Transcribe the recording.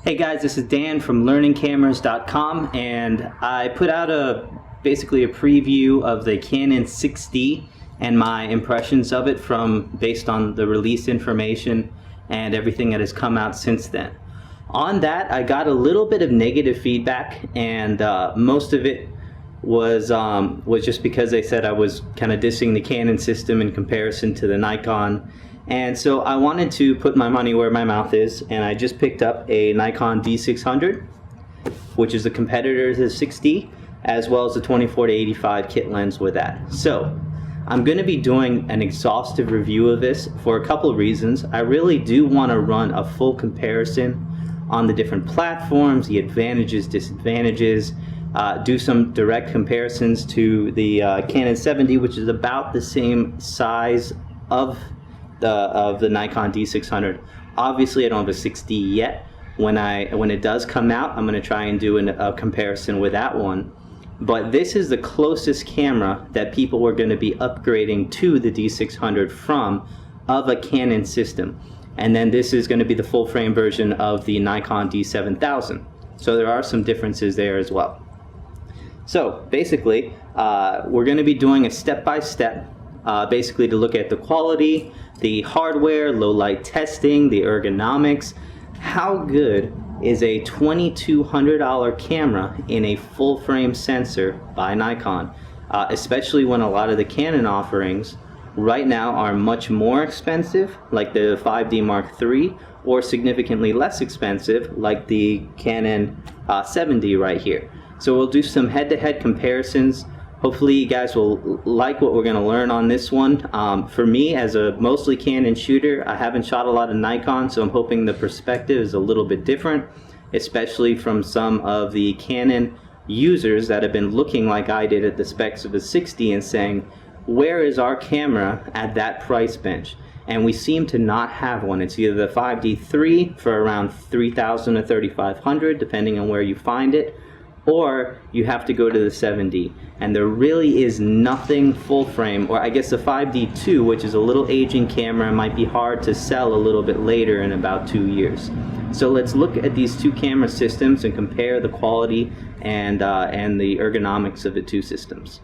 Hey guys, this is Dan from learningcameras.com, and I put out basically a preview of the Canon 6D and my impressions of it based on the release information and everything that has come out since then. On that, I got a little bit of negative feedback, and most of it was just because they said I was kind of dissing the Canon system in comparison to the Nikon. And so I wanted to put my money where my mouth is, and I just picked up a Nikon D600, which is a competitor to the 6D, as well as the 24-85 kit lens with that. So I'm going to be doing an exhaustive review of this for a couple of reasons. I really do want to run a full comparison on the different platforms, the advantages, disadvantages, do some direct comparisons to the Canon 7D, which is about the same size of the Nikon D600. Obviously, I don't have a 6D yet. When it does come out, I'm going to try and do a comparison with that one. But this is the closest camera that people were going to be upgrading to the D600 from of a Canon system. And then this is going to be the full frame version of the Nikon D7000. So there are some differences there as well. So basically, we're going to be doing a step-by-step, basically to look at the quality, the hardware, low light testing, the ergonomics. How good is a $2,200 camera in a full frame sensor by Nikon, especially when a lot of the Canon offerings right now are much more expensive, like the 5D Mark III, or significantly less expensive, like the Canon 7D right here. So we'll do some head-to-head comparisons. Hopefully you guys will like what we're going to learn on this one. For me, as a mostly Canon shooter, I haven't shot a lot of Nikon, so I'm hoping the perspective is a little bit different, especially from some of the Canon users that have been looking like I did at the specs of a 6D and saying, where is our camera at that price bench? And we seem to not have one. It's either the 5D3 for around $3,000 to $3,500, depending on where you find it, or you have to go to the 7D. And there really is nothing full frame, or I guess the 5D2, which is a little aging camera, might be hard to sell a little bit later in about 2 years. So let's look at these two camera systems and compare the quality and the ergonomics of the two systems.